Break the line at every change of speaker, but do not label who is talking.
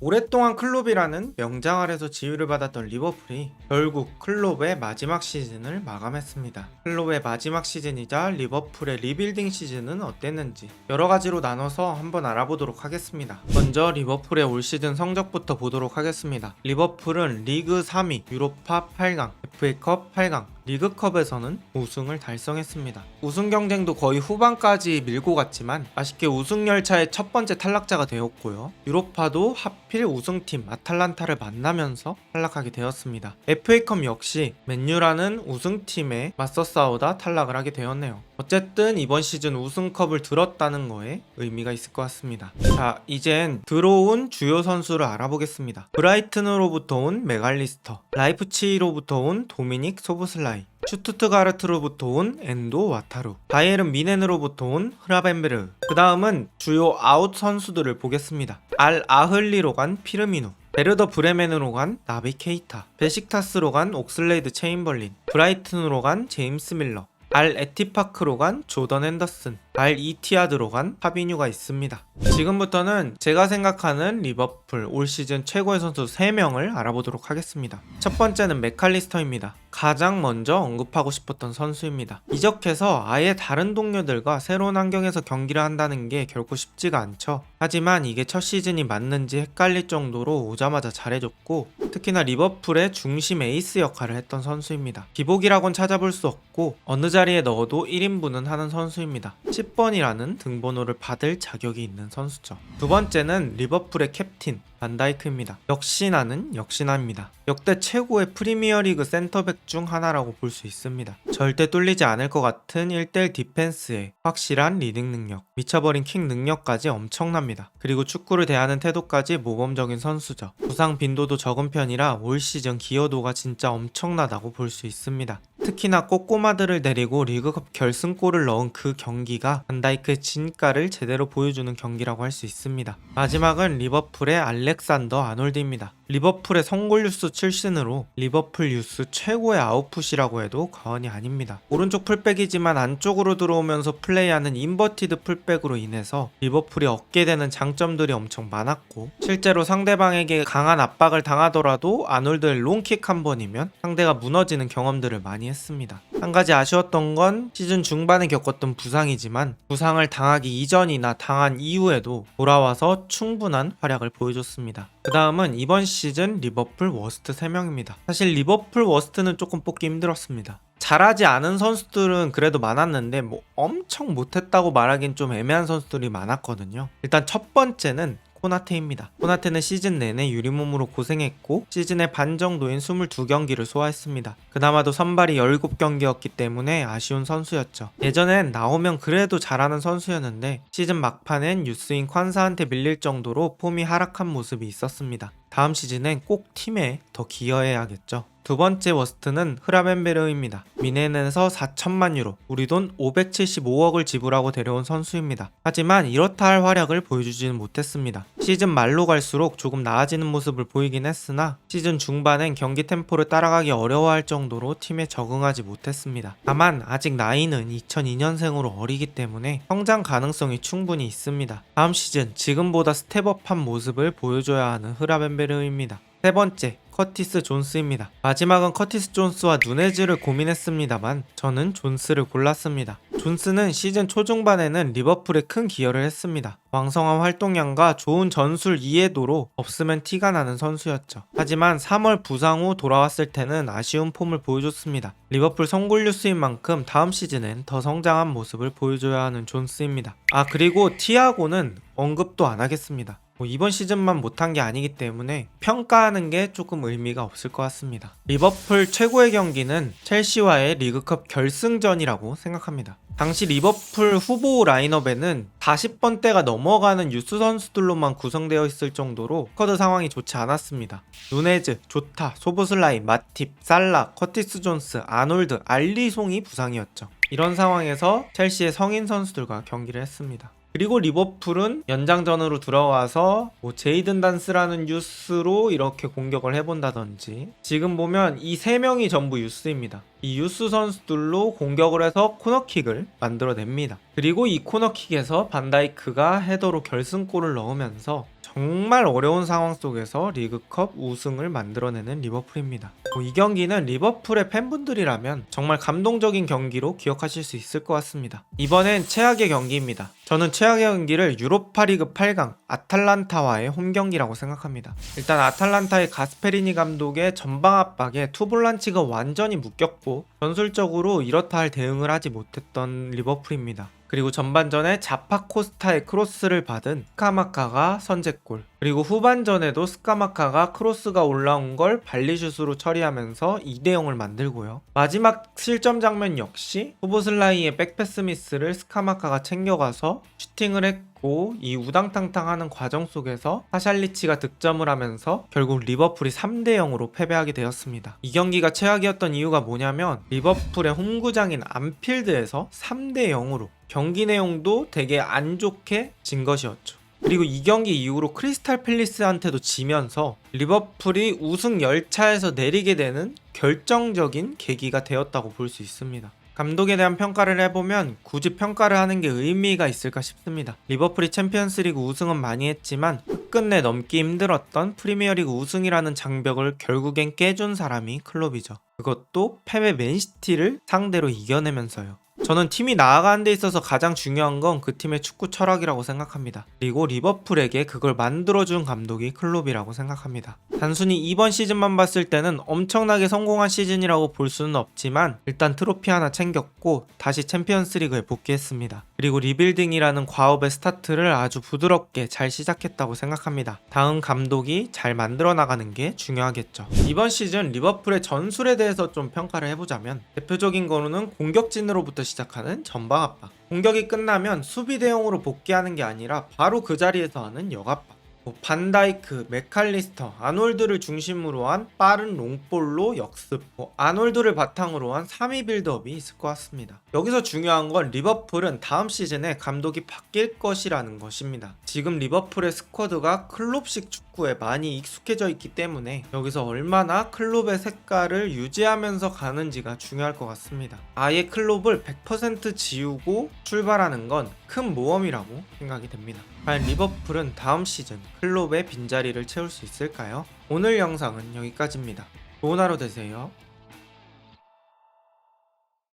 오랫동안 클롭이라는 명장 아래서 지휘를 받았던 리버풀이 결국 클롭의 마지막 시즌을 마감했습니다. 클롭의 마지막 시즌이자 리버풀의 리빌딩 시즌은 어땠는지 여러 가지로 나눠서 한번 알아보도록 하겠습니다. 먼저 리버풀의 올 시즌 성적부터 보도록 하겠습니다. 리버풀은 리그 3위, 유로파 8강, FA컵 8강, 리그컵에서는 우승을 달성했습니다. 우승 경쟁도 거의 후반까지 밀고 갔지만 아쉽게 우승 열차의 첫 번째 탈락자가 되었고요. 유로파도 하필 우승팀 아탈란타를 만나면서 탈락하게 되었습니다. FA컵 역시 맨유라는 우승팀에 맞서 싸우다 탈락을 하게 되었네요. 어쨌든 이번 시즌 우승컵을 들었다는 거에 의미가 있을 것 같습니다. 자, 이젠 들어온 주요 선수를 알아보겠습니다. 브라이튼으로부터 온 메갈리스터, 라이프치히로부터 온 도미닉 소보슬라이, 슈투트가르트로부터 온 엔도 와타루, 바이에른 미넨으로부터 온 흐라벤베르. 그 다음은 주요 아웃 선수들을 보겠습니다. 알 아흘리로 간 피르미누, 베르더 브레멘으로 간 나비 케이타, 베식타스로 간 옥슬레이드 체인벌린, 브라이튼으로 간 제임스 밀러, 알 에티파크로 간 조던 핸더슨, 알 이티아드로 간 파비뉴가 있습니다. 지금부터는 제가 생각하는 리버풀 올 시즌 최고의 선수 3명을 알아보도록 하겠습니다. 첫 번째는 맥칼리스터입니다. 가장 먼저 언급하고 싶었던 선수입니다. 이적해서 아예 다른 동료들과 새로운 환경에서 경기를 한다는 게 결코 쉽지가 않죠. 하지만 이게 첫 시즌이 맞는지 헷갈릴 정도로 오자마자 잘해줬고, 특히나 리버풀의 중심 에이스 역할을 했던 선수입니다. 기복이라곤 찾아볼 수 없고 어느 자리에 넣어도 1인분은 하는 선수입니다. 10번이라는 등번호를 받을 자격이 있는 선수죠. 두 번째는 리버풀의 캡틴 반다이크입니다. 역시나는 역시나입니다. 역대 최고의 프리미어리그 센터백 중 하나라고 볼 수 있습니다. 절대 뚫리지 않을 것 같은 1대1 디펜스에 확실한 리딩 능력, 미쳐버린 킥 능력까지 엄청납니다. 그리고 축구를 대하는 태도까지 모범적인 선수죠. 부상 빈도도 적은 편이라 올 시즌 기여도가 진짜 엄청나다고 볼 수 있습니다. 특히나 꼬꼬마들을 데리고 리그컵 결승골을 넣은 그 경기가 반다이크의 진가를 제대로 보여주는 경기라고 할 수 있습니다. 마지막은 리버풀의 알렉산더 아놀드입니다. 리버풀의 성골 유스 출신으로 리버풀 유스 최고의 아웃풋이라고 해도 과언이 아닙니다. 오른쪽 풀백이지만 안쪽으로 들어오면서 플레이하는 인버티드 풀백으로 인해서 리버풀이 얻게 되는 장점들이 엄청 많았고, 실제로 상대방에게 강한 압박을 당하더라도 아놀드의 롱킥 한 번이면 상대가 무너지는 경험들을 많이 했습니다. 한 가지 아쉬웠던 건 시즌 중반에 겪었던 부상이지만 부상을 당하기 이전이나 당한 이후에도 돌아와서 충분한 활약을 보여줬습니다. 그 다음은 이번 시즌 리버풀 워스트 3명입니다. 사실 리버풀 워스트는 조금 뽑기 힘들었습니다. 잘하지 않은 선수들은 그래도 많았는데 엄청 못했다고 말하긴 좀 애매한 선수들이 많았거든요. 일단 첫 번째는 코나테입니다. 코나테는 시즌 내내 유리몸으로 고생했고 시즌의 반 정도인 22경기를 소화했습니다. 그나마도 선발이 17경기였기 때문에 아쉬운 선수였죠. 예전엔 나오면 그래도 잘하는 선수였는데 시즌 막판엔 유스인 콴사한테 밀릴 정도로 폼이 하락한 모습이 있었습니다. 다음 시즌엔 꼭 팀에 더 기여해야겠죠. 두 번째 워스트는 흐라벤베르입니다. 미넨에서 4천만 유로, 우리 돈 575억을 지불하고 데려온 선수입니다. 하지만 이렇다 할 활약을 보여주지는 못했습니다. 시즌 말로 갈수록 조금 나아지는 모습을 보이긴 했으나 시즌 중반엔 경기 템포를 따라가기 어려워할 정도로 팀에 적응하지 못했습니다. 다만 아직 나이는 2002년생으로 어리기 때문에 성장 가능성이 충분히 있습니다. 다음 시즌 지금보다 스텝업한 모습을 보여줘야 하는 흐라벤베르입니다. 세 번째, 커티스 존스입니다. 마지막은 커티스 존스와 누네즈를 고민했습니다만 저는 존스를 골랐습니다. 존스는 시즌 초중반에는 리버풀에 큰 기여를 했습니다. 왕성한 활동량과 좋은 전술 이해도로 없으면 티가 나는 선수였죠. 하지만 3월 부상 후 돌아왔을 때는 아쉬운 폼을 보여줬습니다. 리버풀 성골 뉴스인 만큼 다음 시즌엔 더 성장한 모습을 보여줘야 하는 존스입니다. 그리고 티아고는 언급도 안 하겠습니다. 이번 시즌만 못한 게 아니기 때문에 평가하는 게 조금 의미가 없을 것 같습니다. 리버풀 최고의 경기는 첼시와의 리그컵 결승전이라고 생각합니다. 당시 리버풀 후보 라인업에는 40번대가 넘어가는 유스 선수들로만 구성되어 있을 정도로 스쿼드 상황이 좋지 않았습니다. 누네즈, 조타, 소보슬라이, 마팁, 살라, 커티스 존스, 아놀드, 알리송이 부상이었죠. 이런 상황에서 첼시의 성인 선수들과 경기를 했습니다. 그리고 리버풀은 연장전으로 들어와서 제이든 단스라는 유스로 이렇게 공격을 해본다든지, 지금 보면 이 3명이 전부 유스입니다. 이 유스 선수들로 공격을 해서 코너킥을 만들어냅니다. 그리고 이 코너킥에서 반다이크가 헤더로 결승골을 넣으면서 정말 어려운 상황 속에서 리그컵 우승을 만들어내는 리버풀입니다. 이 경기는 리버풀의 팬분들이라면 정말 감동적인 경기로 기억하실 수 있을 것 같습니다. 이번엔 최악의 경기입니다. 저는 최악의 경기를 유로파리그 8강 아탈란타와의 홈경기라고 생각합니다. 일단 아탈란타의 가스페리니 감독의 전방 압박에 투볼란치가 완전히 묶였고 전술적으로 이렇다 할 대응을 하지 못했던 리버풀입니다. 그리고 전반전에 자파코스타의 크로스를 받은 스카마카가 선제골, 그리고 후반전에도 스카마카가 크로스가 올라온 걸 발리슛으로 처리하면서 2대0을 만들고요. 마지막 실점 장면 역시 소보슬라이의 백패스 미스를 스카마카가 챙겨가서 슈팅을 했고, 이 우당탕탕하는 과정 속에서 파샬리치가 득점을 하면서 결국 리버풀이 3대0으로 패배하게 되었습니다. 이 경기가 최악이었던 이유가 뭐냐면 리버풀의 홈구장인 안필드에서 3대0으로 경기 내용도 되게 안 좋게 진 것이었죠. 그리고 이 경기 이후로 크리스탈 팰리스한테도 지면서 리버풀이 우승 열차에서 내리게 되는 결정적인 계기가 되었다고 볼 수 있습니다. 감독에 대한 평가를 해보면 굳이 평가를 하는 게 의미가 있을까 싶습니다. 리버풀이 챔피언스리그 우승은 많이 했지만 끝끝내 넘기 힘들었던 프리미어리그 우승이라는 장벽을 결국엔 깨준 사람이 클롭이죠. 그것도 패배 맨시티를 상대로 이겨내면서요. 저는 팀이 나아가는 데 있어서 가장 중요한 건 그 팀의 축구 철학이라고 생각합니다. 그리고 리버풀에게 그걸 만들어준 감독이 클롭이라고 생각합니다. 단순히 이번 시즌만 봤을 때는 엄청나게 성공한 시즌이라고 볼 수는 없지만 일단 트로피 하나 챙겼고 다시 챔피언스리그에 복귀했습니다. 그리고 리빌딩이라는 과업의 스타트를 아주 부드럽게 잘 시작했다고 생각합니다. 다음 감독이 잘 만들어 나가는 게 중요하겠죠. 이번 시즌 리버풀의 전술에 대해서 좀 평가를 해보자면 대표적인 거로는 공격진으로부터 시작하는 전방 압박, 공격이 끝나면 수비 대용으로 복귀하는 게 아니라 바로 그 자리에서 하는 역압박, 반다이크, 맥칼리스터, 아놀드를 중심으로 한 빠른 롱볼로 역습, 아놀드를 바탕으로 한 3위 빌드업이 있을 것 같습니다. 여기서 중요한 건 리버풀은 다음 시즌에 감독이 바뀔 것이라는 것입니다. 지금 리버풀의 스쿼드가 클롭식 축구에 많이 익숙해져 있기 때문에 여기서 얼마나 클롭의 색깔을 유지하면서 가는지가 중요할 것 같습니다. 아예 클롭을 100% 지우고 출발하는 건 큰 모험이라고 생각이 됩니다. 과연 리버풀은 다음 시즌 클롭의 빈자리를 채울 수 있을까요? 오늘 영상은 여기까지입니다. 좋은 하루 되세요.